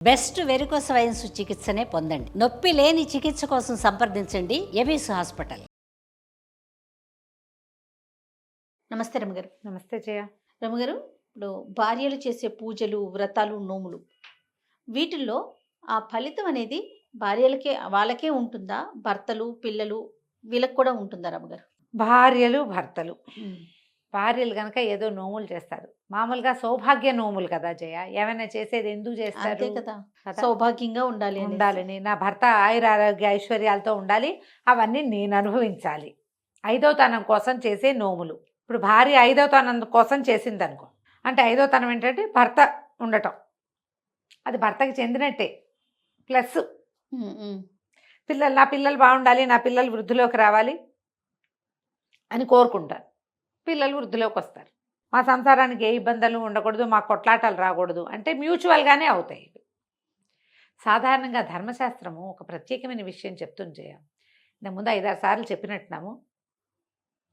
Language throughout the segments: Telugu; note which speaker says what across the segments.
Speaker 1: బెస్ట్ వెరికోస్ వెయిన్స్ చికిత్సనే పొందండి. నొప్పి లేని చికిత్స కోసం సంప్రదించండి ఎబిస్ హాస్పిటల్. నమస్తే రమగారు.
Speaker 2: నమస్తే జయ.
Speaker 1: రమగారు, ఇప్పుడు భార్యలు చేసే పూజలు, వ్రతాలు, నోములు, వీటిల్లో ఆ ఫలితం అనేది భార్యలకే వాళ్ళకే ఉంటుందా, భర్తలు పిల్లలు వీళ్ళకి కూడా ఉంటుందా రమగారు?
Speaker 2: భార్యలు భర్తలు, భార్యలు కనుక ఏదో నోములు చేస్తారు, మామూలుగా సౌభాగ్య నోములు కదా జయ. ఏమైనా చేసేది ఎందుకు చేస్తారు
Speaker 1: కదా, సౌభాగ్యంగా ఉండాలని,
Speaker 2: నా భర్త ఆయురారోగ్య ఐశ్వర్యాలతో ఉండాలి, అవన్నీ నేను అనుభవించాలి. 5వ తనం కోసం చేసే నోములు. ఇప్పుడు భార్య 5వ తనం కోసం చేసింది అనుకో, అంటే 5వ తనం ఏంటంటే భర్త ఉండటం, అది భర్తకి చెందినట్టే. ప్లస్ నా పిల్లలు బాగుండాలి, నా పిల్లలు వృద్ధిలోకి రావాలి అని కోరుకుంటారు. పిల్లలు వృద్ధిలోకి వస్తారు, మా సంసారానికి ఏ ఇబ్బందులు ఉండకూడదు, మా కొట్లాటలు రాకూడదు అంటే మ్యూచువల్గానే అవుతాయి. సాధారణంగా ధర్మశాస్త్రము ఒక ప్రత్యేకమైన విషయం చెప్తుంది జయ. ఇంతకుముందు 5-6 సార్లు చెప్పినట్టున్నాము,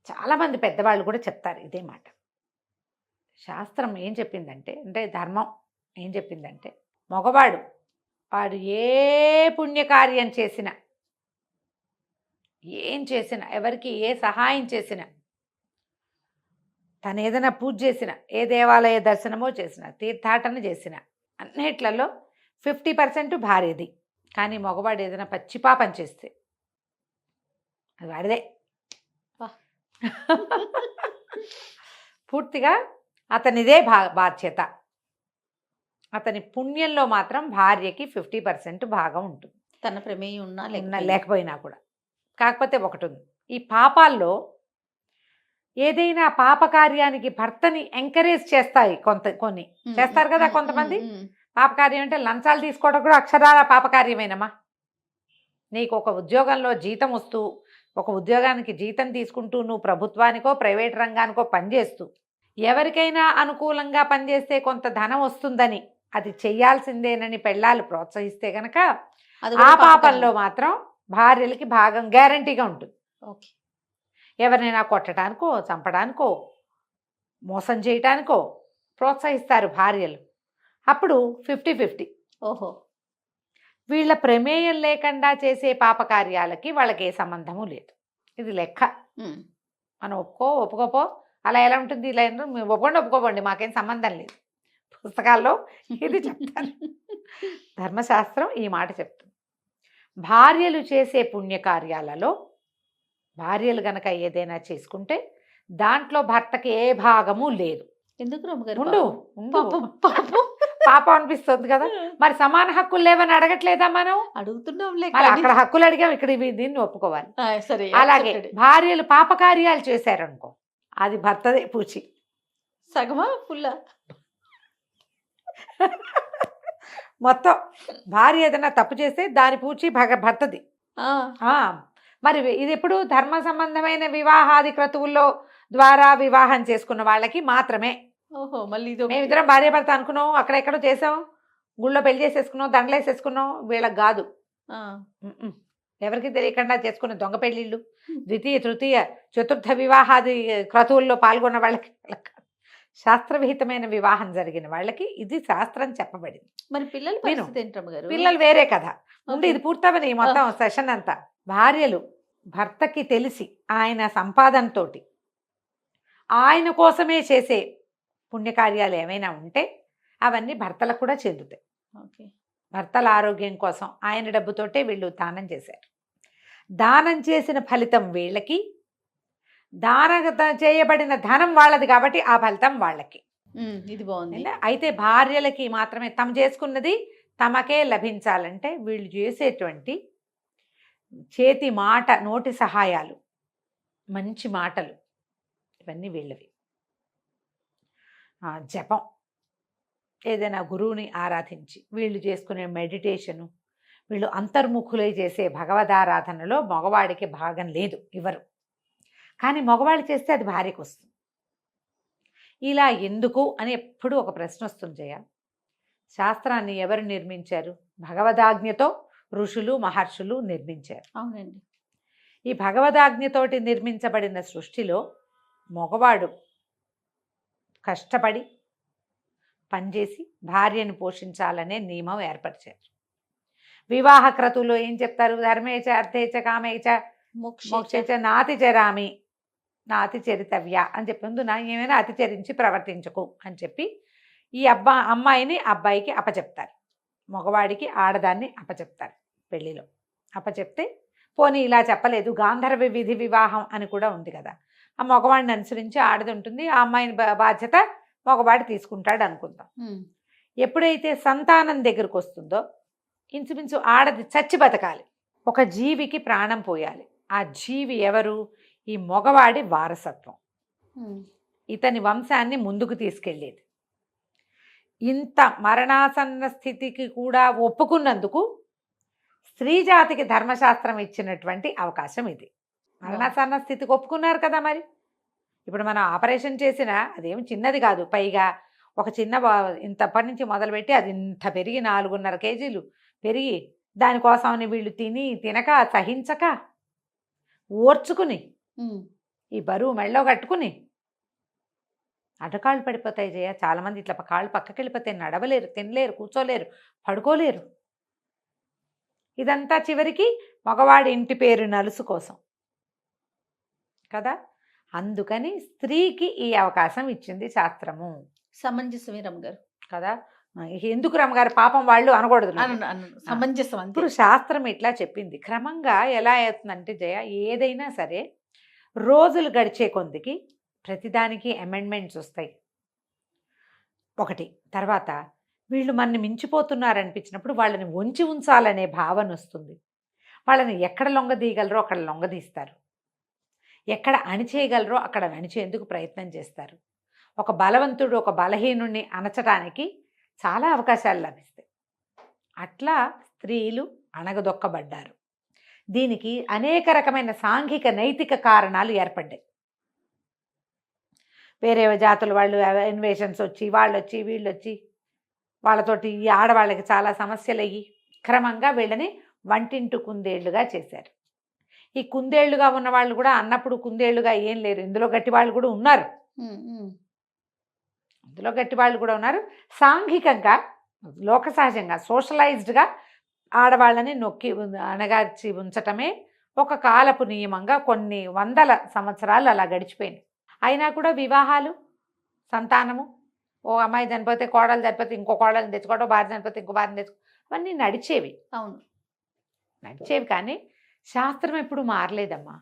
Speaker 2: చాలామంది పెద్దవాళ్ళు కూడా చెప్తారు ఇదే మాట. శాస్త్రం ఏం చెప్పిందంటే, ధర్మం ఏం చెప్పిందంటే, మగవాడు వాడు ఏ పుణ్యకార్యం చేసినా, ఏం చేసినా, ఎవరికి ఏ సహాయం చేసినా, తను ఏదైనా పూజ చేసిన, ఏ దేవాలయ దర్శనమో చేసిన, తీర్థాటన చేసిన, అన్నిట్లలో 50% భార్యది. కానీ మగవాడు ఏదైనా పచ్చిపాపం చేస్తే అది వాడిదే. పూర్తిగా అతనిదే బాధ్యత. అతని పుణ్యంలో మాత్రం భార్యకి 50% భాగం ఉంటుంది,
Speaker 1: తన ప్రమేయం ఉన్నా
Speaker 2: లేకపోయినా కూడా. కాకపోతే ఒకటి ఉంది, ఈ పాపాల్లో ఏదైనా పాపకార్యానికి భర్తని ఎంకరేజ్ చేస్తాయి. కొన్ని చేస్తారు కదా కొంతమంది. పాపకార్యం అంటే లంచాలు తీసుకోవడం కూడా అక్షరాల పాపకార్యమేనమ్మా. నీకు ఒక ఉద్యోగంలో జీతం వస్తూ, ఒక ఉద్యోగానికి జీతం తీసుకుంటూ, నువ్వు ప్రభుత్వానికో ప్రైవేట్ రంగానికో పనిచేస్తూ, ఎవరికైనా అనుకూలంగా పనిచేస్తే కొంత ధనం వస్తుందని, అది చెయ్యాల్సిందేనని పెళ్ళాలు ప్రోత్సహిస్తే కనుక ఆ పాపంలో మాత్రం భార్యలకి భాగం గ్యారంటీగా ఉంటుంది.
Speaker 1: ఓకే,
Speaker 2: ఎవరినైనా కొట్టడానికో, చంపడానికో, మోసం చేయటానికో ప్రోత్సహిస్తారు భార్యలు. అప్పుడు 50-50.
Speaker 1: ఓహో,
Speaker 2: వీళ్ళ ప్రమేయం లేకుండా చేసే పాపకార్యాలకి వాళ్ళకి ఏ సంబంధము లేదు. ఇది లెక్క. మనం ఒప్పుకోపో అలా ఎలా ఉంటుంది, ఇలా ఒప్పుకోండి, మాకేం సంబంధం లేదు. పుస్తకాల్లో ఇది చెప్తారు. ధర్మశాస్త్రం ఈ మాట చెప్తుంది. భార్యలు చేసే పుణ్యకార్యాలలో భార్యలు గనక ఏదైనా చేసుకుంటే దాంట్లో భర్తకి ఏ భాగము లేదు.
Speaker 1: ఎందుకు రమ్మగారు?
Speaker 2: పాపం అనిపిస్తుంది కదా. మరి సమాన హక్కులు లేవని అడగట్లేదా మనం?
Speaker 1: అడుగుతున్నాం,
Speaker 2: అక్కడ హక్కులు అడిగాం, ఇక్కడ దీన్ని ఒప్పుకోవాలి.
Speaker 1: సరే,
Speaker 2: అలాగే భార్యలు పాపకార్యాలు చేశారనుకో, అది భర్తదే పూచి.
Speaker 1: సగమా ఫుల్లా?
Speaker 2: మొత్తం భార్య ఏదైనా తప్పు చేస్తే దాని పూచి భర్తది. మరి ఇది ఎప్పుడు ధర్మ సంబంధమైన వివాహాది క్రతువుల్లో ద్వారా వివాహం చేసుకున్న వాళ్ళకి మాత్రమే.
Speaker 1: ఓహో, మళ్ళీ
Speaker 2: మేమిద్దరం భార్య భర్త అనుకున్నాం, అక్కడెక్కడో చేసాం, గుళ్ళో పెళ్లి చేసేసుకున్నాం, దండలేసేసుకున్నాం, వీళ్ళకి కాదు. ఎవరికి తెలియకుండా చేసుకున్న దొంగ పెళ్లిళ్ళు, ద్వితీయ తృతీయ చతుర్థ వివాహాది క్రతువుల్లో పాల్గొన్న వాళ్ళకి, శాస్త్రవిహితమైన వివాహం జరిగిన వాళ్ళకి ఇది శాస్త్రం చెప్పబడింది.
Speaker 1: మరి
Speaker 2: పిల్లలు వేరే కథ ఉంది. ఇది పూర్తవని మొత్తం సెషన్ అంతా. భార్యలు భర్తకి తెలిసి ఆయన సంపాదనతో ఆయన కోసమే చేసే పుణ్యకార్యాలు ఏమైనా ఉంటే అవన్నీ భర్తలకు కూడా చెందుతాయి. భర్తల ఆరోగ్యం కోసం ఆయన డబ్బుతోటే వీళ్ళు దానం చేశారు. దానం చేసిన ఫలితం వీళ్ళకి, చేయబడిన ధనం వాళ్ళది కాబట్టి ఆ ఫలితం వాళ్ళకి.
Speaker 1: ఇది బాగుంది.
Speaker 2: అయితే భార్యలకి మాత్రమే తమ చేసుకున్నది తమకే లభించాలంటే వీళ్ళు చేసేటువంటి చేతి మాట, నోటి సహాయాలు, మంచి మాటలు, ఇవన్నీ వీళ్ళవి. జపం, ఏదైనా గురువుని ఆరాధించి వీళ్ళు చేసుకునే మెడిటేషను, వీళ్ళు అంతర్ముఖులై చేసే భగవదారాధనలో మగవాడికి భాగం లేదు, ఇవ్వరు. కానీ మగవాళ్ళు చేస్తే అది భార్యకు వస్తుంది. ఇలా ఎందుకు అని ఎప్పుడూ ఒక ప్రశ్న వస్తుంది జయ. శాస్త్రాన్ని ఎవరు నిర్మించారు? భగవదాజ్ఞతో ఋషులు మహర్షులు నిర్మించారు.
Speaker 1: అవునండి.
Speaker 2: ఈ భగవదాజ్ఞతోటి నిర్మించబడిన సృష్టిలో మగవాడు కష్టపడి పనిచేసి భార్యను పోషించాలనే నియమం ఏర్పరిచారు. వివాహ క్రతువులో ఏం చెప్తారు? ధర్మేచ అర్థేచ కామేచ మోక్షేచ నాతి చరామి నాతి చరితవ్య అని చెప్పి నా ఏమైనా అతిచరించి ప్రవర్తించకు అని చెప్పి ఈ అమ్మాయిని అబ్బాయికి అప్పచెప్తారు. మగవాడికి ఆడదాన్ని అప్పచెప్తారు. పెళ్లిలో అప్పచెప్తే పోనీ ఇలా చెప్పలేదు, గాంధర్వ విధి వివాహం అని కూడా ఉంది కదా, ఆ మగవాడిని అనుసరించి ఆడది ఉంటుంది, ఆ అమ్మాయిని బాధ్యత మగవాడు తీసుకుంటాడు అనుకుందాం. ఎప్పుడైతే సంతానం దగ్గరకు వస్తుందో ఇంచుమించు ఆడది చచ్చి బతకాలి, ఒక జీవికి ప్రాణం పోయాలి. ఆ జీవి ఎవరు? ఈ మగవాడి వారసత్వం, ఇతని వంశాన్ని ముందుకు తీసుకెళ్ళేది. ఇంత మరణాసన్న స్థితికి కూడా ఒప్పుకున్నందుకు స్త్రీ జాతికి ధర్మశాస్త్రం ఇచ్చినటువంటి అవకాశం ఇది. మరణాసన్న స్థితికి ఒప్పుకున్నారు కదా. మరి ఇప్పుడు మనం ఆపరేషన్ చేసినా అదేమి చిన్నది కాదు, పైగా ఒక చిన్న ఇంతప్పటి నుంచి మొదలుపెట్టి అది ఇంత పెరిగి 4.5 కేజీలు పెరిగి దానికోసమని వీళ్ళు తినక సహించక ఓర్చుకుని ఈ బరువు మెళ్ళో కట్టుకుని అడ్డకాళ్ళు పడిపోతాయి జయ. చాలామంది ఇట్లా కాళ్ళు పక్కకి వెళ్ళిపోతాయి, నడవలేరు, తినలేరు, కూర్చోలేరు, పడుకోలేరు. ఇదంతా చివరికి మగవాడి ఇంటి పేరు నలుసు కోసం కదా. అందుకని స్త్రీకి ఈ అవకాశం ఇచ్చింది శాస్త్రము.
Speaker 1: సమంజసమే రమ్మగారు
Speaker 2: కదా. ఎందుకు రమ్మగారు పాపం వాళ్ళు అనకూడదు,
Speaker 1: సమంజసం.
Speaker 2: ఇప్పుడు శాస్త్రం ఇట్లా చెప్పింది. క్రమంగా ఎలా అవుతుందంటే జయ, ఏదైనా సరే రోజులు గడిచే కొందికి ప్రతిదానికి అమెండ్మెంట్స్ వస్తాయి. ఒకటి తర్వాత వీళ్ళు మనని మించిపోతున్నారనిపించినప్పుడు వాళ్ళని వంచి ఉంచాలనే భావన వస్తుంది. వాళ్ళని ఎక్కడ లొంగదీయగలరో అక్కడ లొంగదీస్తారు, ఎక్కడ అణిచేయగలరో అక్కడ అణిచేందుకు ప్రయత్నం చేస్తారు. ఒక బలవంతుడు ఒక బలహీనుణ్ణి అణచడానికి చాలా అవకాశాలు లభిస్తాయి. అట్లా స్త్రీలు అణగదొక్కబడ్డారు. దీనికి అనేక రకమైన సాంఘిక నైతిక కారణాలు ఏర్పడ్డాయి. వేరే జాతుల వాళ్ళు ఇన్వేషన్స్ వచ్చి వాళ్ళొచ్చి వీళ్ళొచ్చి వాళ్ళతోటి ఈ ఆడవాళ్ళకి చాలా సమస్యలు అయ్యి క్రమంగా వీళ్ళని వంటింటు కుందేళ్లుగా చేశారు. ఈ కుందేళ్లుగా ఉన్న వాళ్ళు కూడా అన్నప్పుడు కుందేళ్లుగా ఏం లేరు, ఇందులో గట్టి వాళ్ళు కూడా ఉన్నారు, ఇందులో గట్టి వాళ్ళు కూడా ఉన్నారు. సాంఘికంగా లోక సహజంగా సోషలైజ్డ్గా ఆడవాళ్ళని నొక్కి అణగార్చి ఉంచటమే ఒక కాలపు నియమంగా కొన్ని వందల సంవత్సరాలు అలా గడిచిపోయింది. అయినా కూడా వివాహాలు, సంతానము, ఓ అమ్మాయి చనిపోతే కోడలు చనిపోతే ఇంకో కోడలు తెచ్చుకోవడం, భార్య చనిపోతే ఇంకో భార్యను తెచ్చుకో, అవన్నీ నడిచేవి.
Speaker 1: అవును,
Speaker 2: నడిచేవి. కానీ శాస్త్రం ఎప్పుడు మారలేదమ్మా.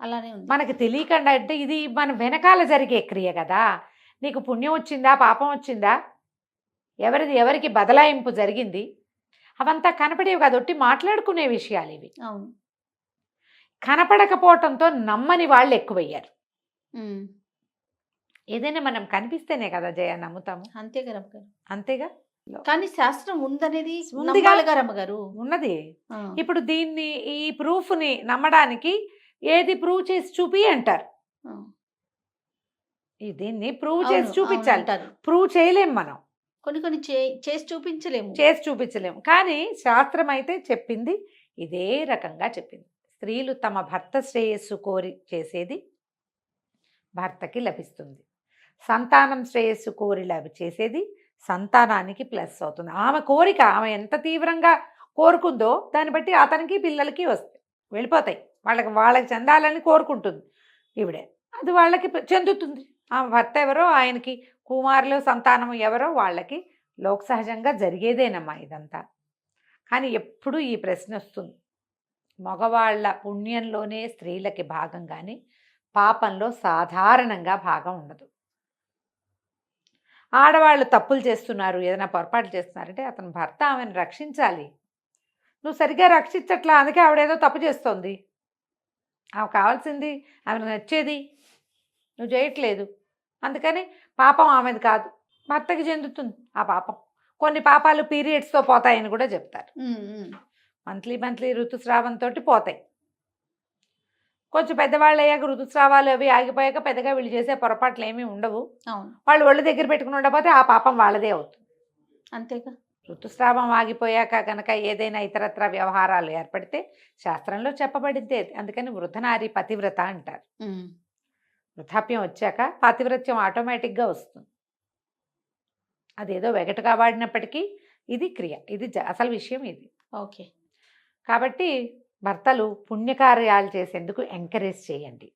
Speaker 1: అలానే ఉంది.
Speaker 2: మనకి తెలియకుండా అంటే ఇది మన వెనకాల జరిగే క్రియ కదా. నీకు పుణ్యం వచ్చిందా పాపం వచ్చిందా, ఎవరికి బదలాయింపు జరిగింది, అవంతా కనపడేవి కాదు, ఒట్టి మాట్లాడుకునే విషయాలు ఇవి.
Speaker 1: అవును,
Speaker 2: కనపడకపోవటంతో నమ్మని వాళ్ళు ఎక్కువయ్యారు. ఏదైనా మనం కనిపిస్తేనే కదా జయ నమ్ముతాము.
Speaker 1: అంతేగా రమ్మగారు,
Speaker 2: అంతేగా.
Speaker 1: కానీ శాస్త్రం ఉందనేది
Speaker 2: ఉందిగా
Speaker 1: రమ్మగారు, ఉన్నది.
Speaker 2: ఇప్పుడు దీన్ని ఈ ప్రూఫ్ని నమ్మడానికి ఏది ప్రూవ్ చేసి చూపి అంటారు. దీన్ని ప్రూవ్ చేసి చూపించాలి, ప్రూవ్ చేయలేం మనం,
Speaker 1: కొన్ని చేసి చూపించలేము.
Speaker 2: కానీ శాస్త్రం అయితే చెప్పింది ఇదే రకంగా చెప్పింది. స్త్రీలు తమ భర్త శ్రేయస్సు కోరి చేసేది భర్తకి లభిస్తుంది, సంతానం శ్రేయస్సు కోరి చేసేది సంతానానికి ప్లస్ అవుతుంది. ఆమె కోరిక ఆమె ఎంత తీవ్రంగా కోరుకుందో దాన్ని బట్టి అతనికి పిల్లలకి వస్తాయి, వెళ్ళిపోతాయి. వాళ్ళకి చెందాలని కోరుకుంటుంది ఈవిడే, అది వాళ్ళకి చెందుతుంది. ఆమె భర్త ఎవరో ఆయనకి కుమారులు సంతానం ఎవరో వాళ్ళకి లోక సహజంగా జరిగేదేనమ్మా ఇదంతా. కానీ ఎప్పుడు ఈ ప్రశ్న వస్తుంది, మగవాళ్ళ పుణ్యంలోనే స్త్రీలకి భాగం కానీ పాపంలో సాధారణంగా భాగం ఉండదు. ఆడవాళ్ళు తప్పులు చేస్తున్నారు, ఏదైనా పొరపాటు చేస్తున్నారంటే అతని భర్త ఆమెను రక్షించాలి. నువ్వు సరిగ్గా రక్షించట్లా, అందుకే ఆవిడేదో తప్పు చేస్తోంది, ఆమె కావాల్సింది ఆమెను నచ్చేది నువ్వు చేయట్లేదు, అందుకని పాపం ఆమెది కాదు భర్తకి చెందుతుంది ఆ పాపం. కొన్ని పాపాలు పీరియడ్స్తో పోతాయని కూడా చెప్తారు, మంత్లీ ఋతుస్రావంతో పోతాయి. కొంచెం పెద్దవాళ్ళు అయ్యాక ఋతుస్రావాలు అవి ఆగిపోయాక పెద్దగా వీళ్ళు చేసే పొరపాట్లు ఏమీ ఉండవు. వాళ్ళు ఒళ్ళు దగ్గర పెట్టుకుని ఉండకపోతే ఆ పాపం వాళ్ళదే అవుతుంది, అంతేగా. ఋతుస్రావం ఆగిపోయాక కనుక ఏదైనా ఇతరత్ర వ్యవహారాలు ఏర్పడితే శాస్త్రంలో చెప్పబడిందే. అందుకని వృద్ధనారి పతివ్రత అంటారు. వృద్ధాప్యం వచ్చాక పాతివ్రత్యం ఆటోమేటిక్గా వస్తుంది. అదేదో వెగటుగా వాడినప్పటికీ ఇది క్రియ, ఇది అసలు విషయం ఇది.
Speaker 1: ఓకే.
Speaker 2: కాబట్టి భర్తలు పుణ్యకార్యాలు చేసేందుకు ఎంకరేజ్ చేయండి.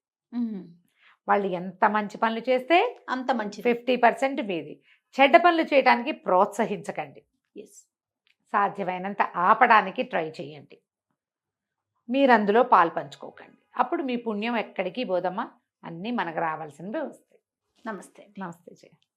Speaker 2: వాళ్ళు ఎంత మంచి పనులు చేస్తే
Speaker 1: అంత మంచిది.
Speaker 2: 50% మీది. చెడ్డ పనులు చేయడానికి ప్రోత్సహించకండి.
Speaker 1: ఎస్.
Speaker 2: సాధ్యమైనంత ఆపడానికి ట్రై చేయండి. మీరు అందులో పాలు పంచుకోకండి. అప్పుడు మీ పుణ్యం ఎక్కడికి పోదమ్మా, అన్నీ మనకు రావాల్సినవి వస్తాయి.
Speaker 1: నమస్తే.
Speaker 2: నమస్తే జయ.